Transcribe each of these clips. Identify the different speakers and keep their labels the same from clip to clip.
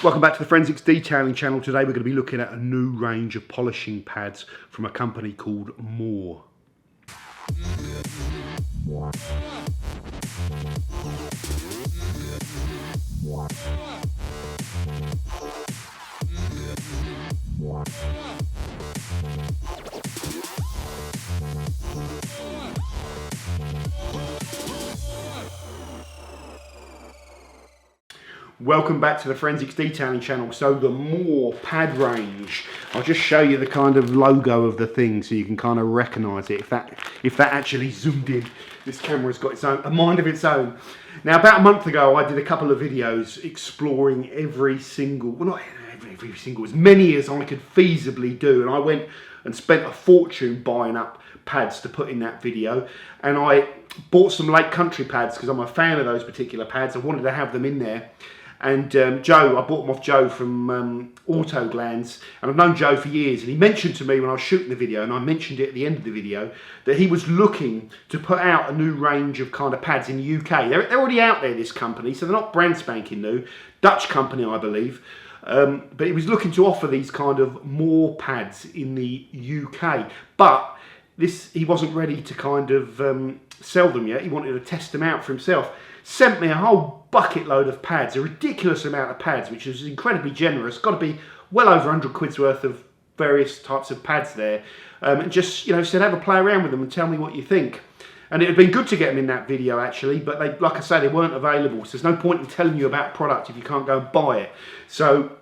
Speaker 1: Welcome back to the Forensics Detailing channel. Today we're going to be looking at a new range of polishing pads from a company called Moore. Welcome back to the Forensics Detailing channel. So the Moore pad range, I'll just show you the kind of logo of the thing so you can kind of recognise it. If that actually zoomed in, this camera's got a mind of its own. Now about a month ago I did a couple of videos exploring every single, well not every single, as many as I could feasibly do, and I went and spent a fortune buying up pads to put in that video, and I bought some Lake Country pads because I'm a fan of those particular pads. I wanted to have them in there. And Joe, I bought them off Joe from Auto Glands, and I've known Joe for years, and he mentioned to me when I was shooting the video, and I mentioned it at the end of the video, that he was looking to put out a new range of kind of pads in the UK. They're already out there, this company, so they're not brand spanking new. Dutch company, I believe. But he was looking to offer these kind of Moore pads in the UK. But he wasn't ready to kind of sell them yet. He wanted to test them out for himself. Sent me a whole bucket load of pads, a ridiculous amount of pads, which is incredibly generous. Got to be well over 100 quid's worth of various types of pads there. And just, said have a play around with them and tell me what you think. And it had been good to get them in that video actually, but they, like I say, they weren't available. So there's no point in telling you about product if you can't go and buy it. So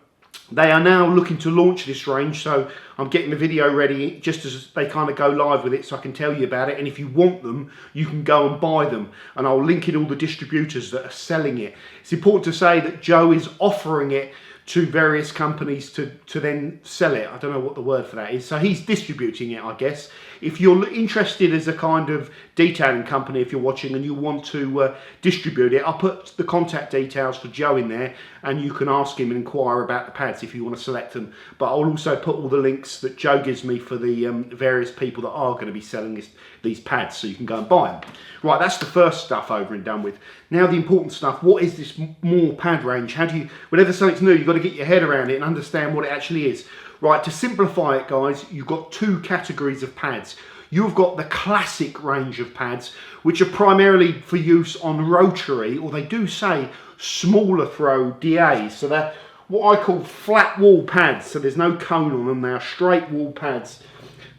Speaker 1: they are now looking to launch this range, so I'm getting the video ready just as they kind of go live with it so I can tell you about it. And if you want them, you can go and buy them. And I'll link in all the distributors that are selling it. It's important to say that Joe is offering it to various companies to then sell it. I don't know what the word for that is. So he's distributing it, I guess. If you're interested as a kind of detailing company, if you're watching and you want to distribute it, I'll put the contact details for Joe in there and you can ask him and inquire about the pads if you want to select them. But I'll also put all the links that Joe gives me for the various people that are going to be selling these pads so you can go and buy them. Right, that's the first stuff over and done with. Now the important stuff, what is this Moore pad range? How do you, whenever something's new, you've got to get your head around it and understand what it actually is. Right, to simplify it guys, you've got two categories of pads. You've got the classic range of pads, which are primarily for use on rotary, or they do say smaller throw DAs. So they're what I call flat wall pads. So there's no cone on them, they are straight wall pads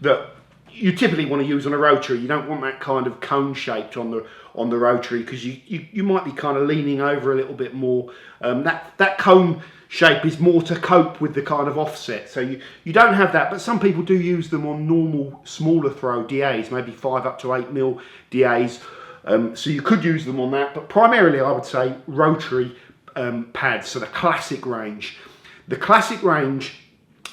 Speaker 1: that you typically want to use on a rotary. You don't want that kind of cone shaped on the rotary because you might be kind of leaning over a little bit more. That cone shape is more to cope with the kind of offset. So you don't have that, but some people do use them on normal smaller throw DAs, maybe 5 up to 8 mil DAs. So you could use them on that, but primarily I would say rotary pads, so the classic range. The classic range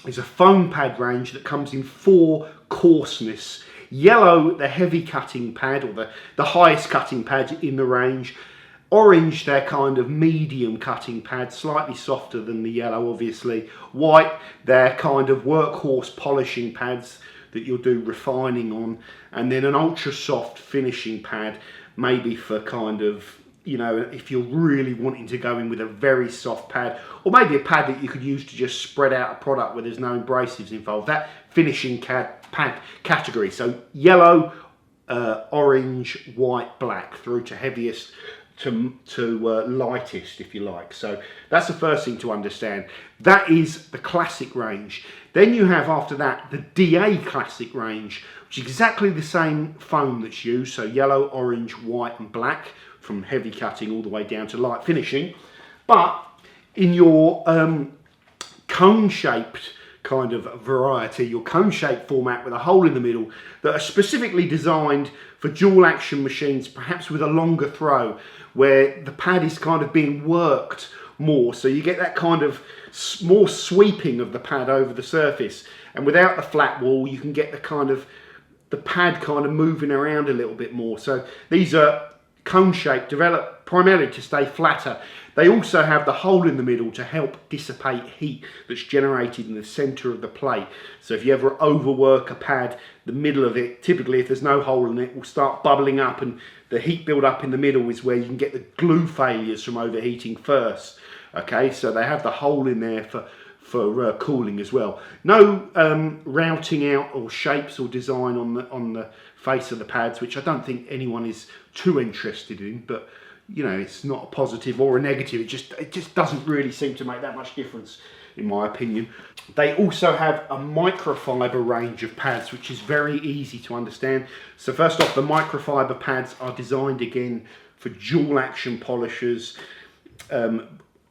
Speaker 1: is a foam pad range that comes in 4 coarseness. Yellow, the heavy cutting pad, or the highest cutting pad in the range. Orange, they're kind of medium cutting pads, slightly softer than the yellow obviously. White, they're kind of workhorse polishing pads that you'll do refining on. And then an ultra soft finishing pad, maybe for kind of, if you're really wanting to go in with a very soft pad, or maybe a pad that you could use to just spread out a product where there's no abrasives involved. That finishing pad category. So yellow, orange, white, black, through to heaviest to lightest, if you like. So that's the first thing to understand. That is the classic range. Then you have after that the DA classic range, which is exactly the same foam that's used. So yellow, orange, white and black, from heavy cutting all the way down to light finishing. But in your cone shaped kind of variety, your cone shaped format with a hole in the middle, that are specifically designed for dual action machines, perhaps with a longer throw, where the pad is kind of being worked more, so you get that kind of more sweeping of the pad over the surface, and without the flat wall you can get the kind of the pad kind of moving around a little bit more. So these are cone shaped, developed primarily to stay flatter. They also have the hole in the middle to help dissipate heat that's generated in the center of the plate. So if you ever overwork a pad, the middle of it, typically if there's no hole in it, will start bubbling up, and the heat build up in the middle is where you can get the glue failures from overheating first. Okay, so they have the hole in there for cooling as well. No routing out or shapes or design on the face of the pads, which I don't think anyone is too interested in, but you know, it's not a positive or a negative. It just doesn't really seem to make that much difference, in my opinion. They also have a microfiber range of pads, which is very easy to understand. So first off, the microfiber pads are designed again for dual action polishers,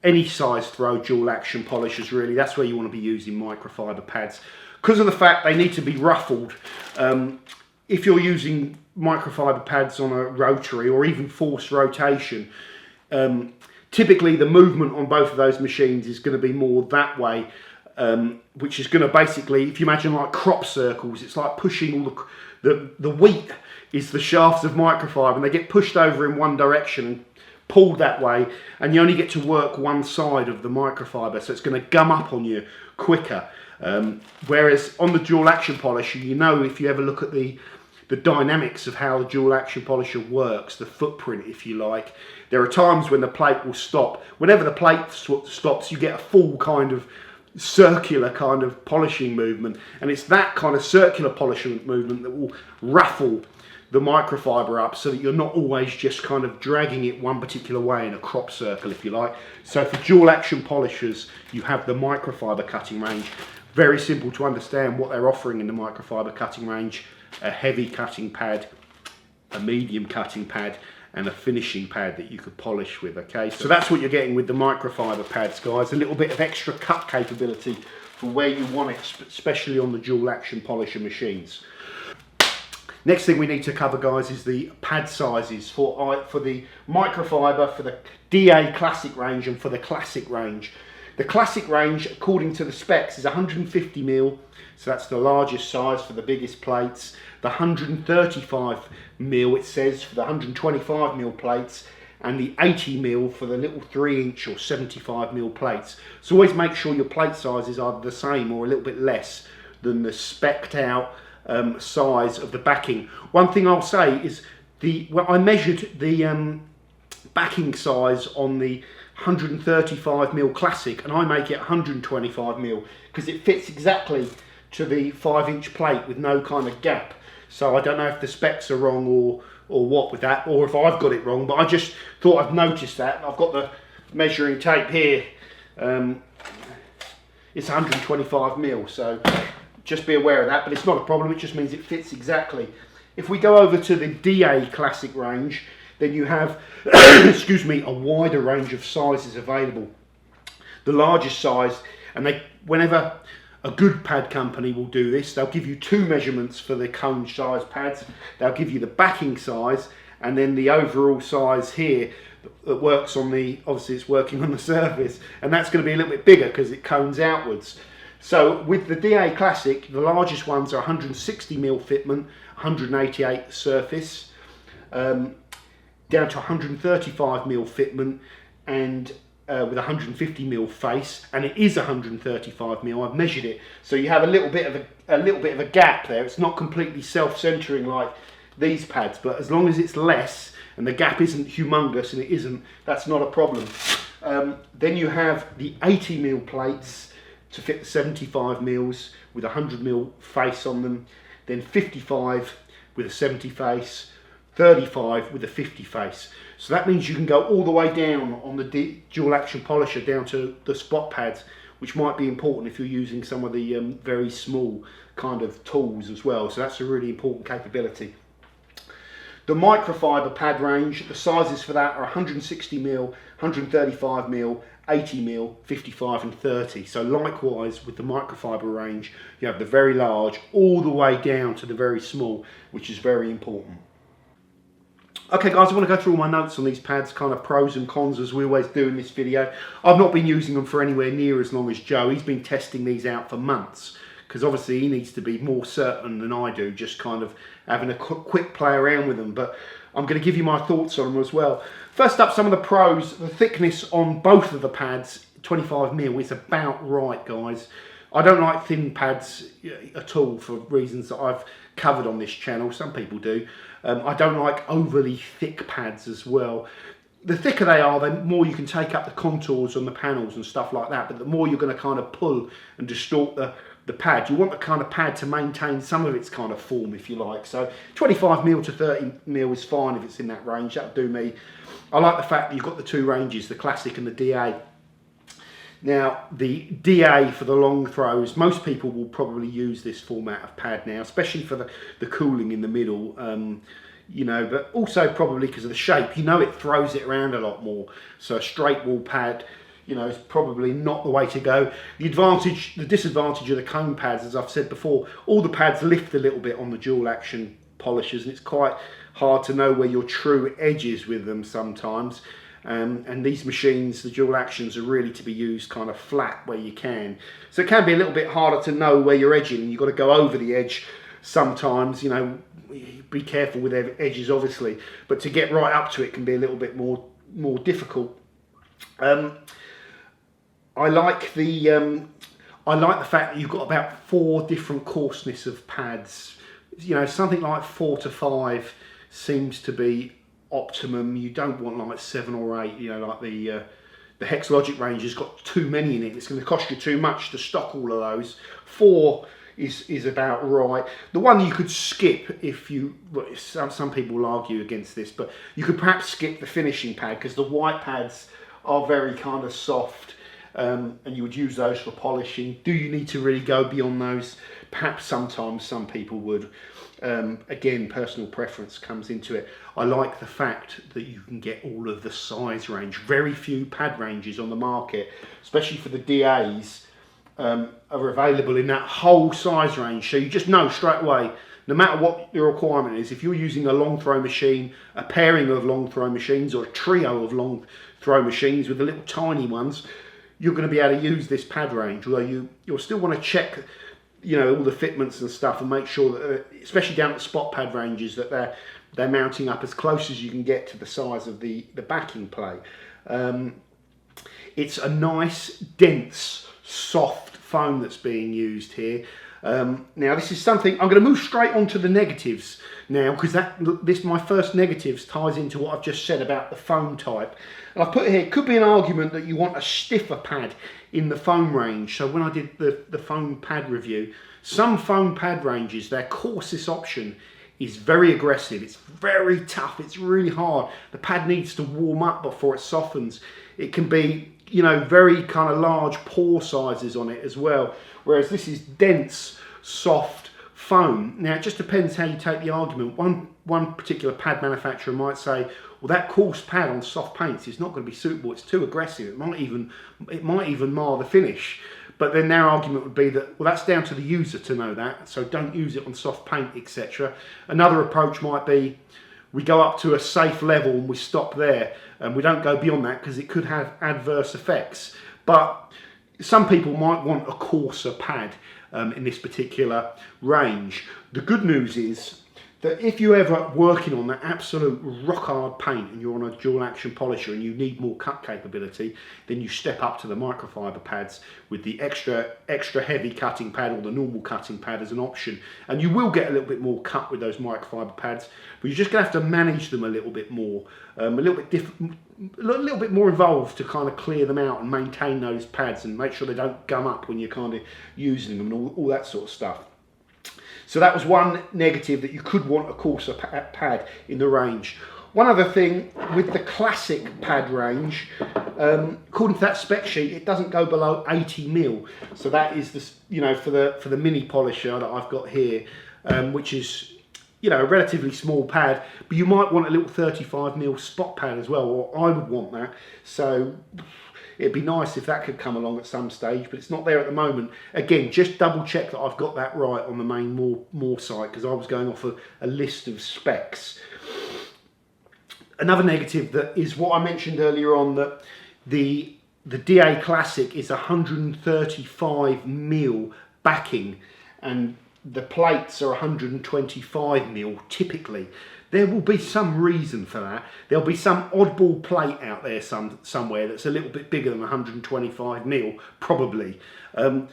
Speaker 1: any size throw dual action polishers really. That's where you want to be using microfiber pads, because of the fact they need to be ruffled. If you're using microfiber pads on a rotary or even forced rotation, typically the movement on both of those machines is going to be more that way, which is going to basically, if you imagine like crop circles, it's like pushing all the wheat is the shafts of microfiber, and they get pushed over in one direction and pulled that way, and you only get to work one side of the microfiber, so it's going to gum up on you quicker. Whereas on the dual action polisher, you know, if you ever look at the dynamics of how the dual action polisher works, the footprint if you like, there are times when the plate will stop. Whenever the plate stops, you get a full kind of circular kind of polishing movement, and it's that kind of circular polishing movement that will ruffle the microfiber up, so that you're not always just kind of dragging it one particular way in a crop circle if you like. So for dual action polishers, you have the microfiber cutting range. Very simple to understand what they're offering in the microfiber cutting range: a heavy cutting pad, a medium cutting pad, and a finishing pad that you could polish with. Okay, so that's what you're getting with the microfiber pads, guys. A little bit of extra cut capability for where you want it, especially on the dual action polisher machines. Next thing we need to cover, guys, is the pad sizes for the microfiber, for the DA Classic range and for the Classic range. The Classic range, according to the specs, is 150mm, so that's the largest size for the biggest plates. The 135mm, it says, for the 125mm plates, and the 80mm for the little 3-inch or 75mm plates. So always make sure your plate sizes are the same or a little bit less than the spec'd out size of the backing. One thing I'll say is I measured the backing size on the 135mm Classic, and I make it 125mm because it fits exactly to the 5-inch plate with no kind of gap. So I don't know if the specs are wrong or what with that, or if I've got it wrong, but I just thought I'd noticed that. I've got the measuring tape here. It's 125mm, so just be aware of that, but it's not a problem. It just means it fits exactly. If we go over to the DA Classic range, then you have excuse me, a wider range of sizes available. The largest size, and whenever a good pad company will do this, they'll give you two measurements for the cone size pads. They'll give you the backing size and then the overall size here that works on obviously it's working on the surface, and that's going to be a little bit bigger because it cones outwards. So with the DA Classic, the largest ones are 160mm fitment, 188 surface, down to 135mm fitment, and with 150mm face, and it is 135mm. I've measured it, so you have a little bit of a gap there. It's not completely self-centering like these pads, but as long as it's less and the gap isn't humongous, and it isn't, that's not a problem. Then you have the 80mm plates to fit the 75mm with 100mm face on them, then 55 with a 70 face, 35 with a 50 face. So that means you can go all the way down on the dual action polisher down to the spot pads, which might be important if you're using some of the very small kind of tools as well. So that's a really important capability. The microfiber pad range, the sizes for that are 160mm, 135mm, 80mm, 55 and 30. So likewise with the microfiber range, you have the very large all the way down to the very small, which is very important. Okay guys, I want to go through all my notes on these pads, kind of pros and cons as we always do in this video. I've not been using them for anywhere near as long as Joe. He's been testing these out for months, because obviously he needs to be more certain than I do, just kind of having a quick play around with them. But I'm going to give you my thoughts on them as well. First up, some of the pros. The thickness on both of the pads, 25mm, is about right, guys. I don't like thin pads at all for reasons that I've covered on this channel. Some people do. I don't like overly thick pads as well. the thicker they are, the more you can take up the contours on the panels and stuff like that, but the more you're going to kind of pull and distort the pad. You want the kind of pad to maintain some of its kind of form, if you like. So 25mm to 30mm is fine if it's in that range. That'll do me. I like the fact that you've got the two ranges, the classic and the DA. Now, the DA for the long throws, most people will probably use this format of pad now, especially for the cooling in the middle. You know, but also probably because of the shape, you know, it throws it around a lot more. So a straight wall pad, you know, is probably not the way to go. The disadvantage of the cone pads, as I've said before, all the pads lift a little bit on the dual action polishers, and it's quite hard to know where your true edge is with them sometimes. And these machines, the dual actions, are really to be used kind of flat where you can. So it can be a little bit harder to know where you're edging. You've got to go over the edge sometimes, you know. Be careful with their edges, obviously, but to get right up to it can be a little bit more difficult. I like the fact that you've got about 4 different coarseness of pads. You know, something like 4 to 5 seems to be optimum. You don't want like 7 or 8. You know, like the Hexlogic range has got too many in it. It's going to cost you too much to stock all of those. 4 is about right. The one you could skip, if you, some people will argue against this, but you could perhaps skip the finishing pad, because the white pads are very kind of soft, and you would use those for polishing. Do you need to really go beyond those? Perhaps sometimes some people would. Again, personal preference comes into it. I like the fact that you can get all of the size range. Very few pad ranges on the market, especially for the DAs, are available in that whole size range. So you just know straight away, no matter what your requirement is, if you're using a long throw machine, a pairing of long throw machines, or a trio of long throw machines with the little tiny ones, you're going to be able to use this pad range. Although you'll still want to check, you know, all the fitments and stuff, and make sure that, especially down at the spot pad ranges, that they're mounting up as close as you can get to the size of the backing plate. It's a nice, dense, soft foam that's being used here. Now this is something, I'm going to move straight on to the negatives now, because my first negatives ties into what I've just said about the foam type. And I've put here, it could be an argument that you want a stiffer pad in the foam range. So when I did the foam pad review, some foam pad ranges, their coarsest option is very aggressive. It's very tough. It's really hard. The pad needs to warm up before it softens. It can be, you know, very kind of large pore sizes on it as well. Whereas this is dense, soft foam. Now it just depends how you take the argument. One particular pad manufacturer might say, well, that coarse pad on soft paints is not going to be suitable. It's too aggressive. It might even mar the finish. But then their argument would be that, well, that's down to the user to know that, so don't use it on soft paint, etc. Another approach might be, we go up to a safe level and we stop there, and we don't go beyond that because it could have adverse effects. But some people might want a coarser pad in this particular range. The good news is that if you're ever working on that absolute rock hard paint and you're on a dual action polisher and you need more cut capability, then you step up to the microfiber pads with the extra heavy cutting pad or the normal cutting pad as an option. And you will get a little bit more cut with those microfiber pads, but you're just going to have to manage them a little bit more, a little bit more involved to kind of clear them out and maintain those pads and make sure they don't gum up when you're kind of using them and all that sort of stuff. So that was one negative, that you could want a coarser pad in the range. One other thing with the classic pad range, according to that spec sheet, it doesn't go below 80mm. So that is the, you know, for the mini polisher that I've got here, which is, you know, a relatively small pad, but you might want a little 35mm spot pad as well, or I would want that. So it'd be nice if that could come along at some stage, but it's not there at the moment. Again, just double check that I've got that right on the main More site, because I was going off a list of specs. Another negative that is what I mentioned earlier on, that the DA Classic is 135mm backing and the plates are 125mm typically. There will be some reason for that. There'll be some oddball plate out there somewhere that's a little bit bigger than 125mm, probably. The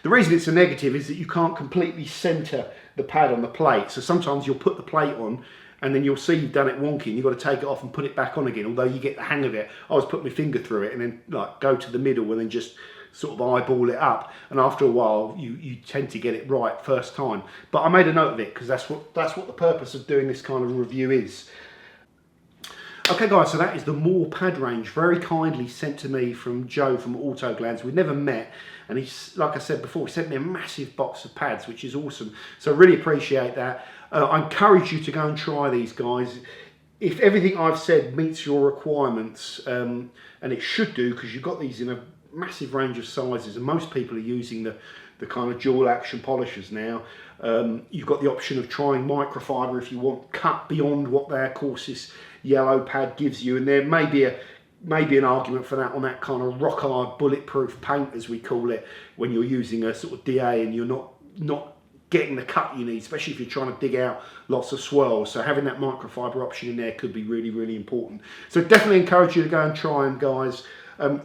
Speaker 1: reason it's a negative is that you can't completely centre the pad on the plate. So sometimes you'll put the plate on and then you'll see you've done it wonky and you've got to take it off and put it back on again, although you get the hang of it. I always put my finger through it and then like go to the middle and then just sort of eyeball it up, and after a while you tend to get it right first time. But I made a note of it because that's what the purpose of doing this kind of review is. Okay guys, so that is the More pad range, very kindly sent to me from Joe from Autoglands. We've never met, and he's, like I said before, he sent me a massive box of pads, which is awesome. So I really appreciate that. I encourage you to go and try these, guys. If everything I've said meets your requirements, and it should do, because you've got these in a massive range of sizes, and most people are using the kind of dual action polishers now. You've got the option of trying microfiber if you want cut beyond what their coarsest yellow pad gives you, and there may be an argument for that on that kind of rock hard bulletproof paint, as we call it, when you're using a sort of DA and you're not getting the cut you need, especially if you're trying to dig out lots of swirls. So having that microfiber option in there could be really, really important. So definitely encourage you to go and try them, guys.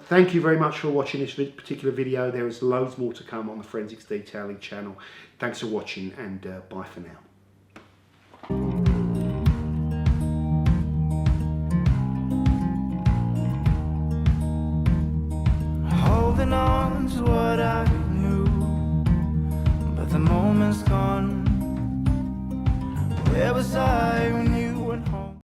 Speaker 1: Thank you very much for watching this particular video. There is loads more to come on the Forensics Detailing channel. Thanks for watching, and bye for now.
Speaker 2: Holding on to what I knew, but the moment's gone. Where was I when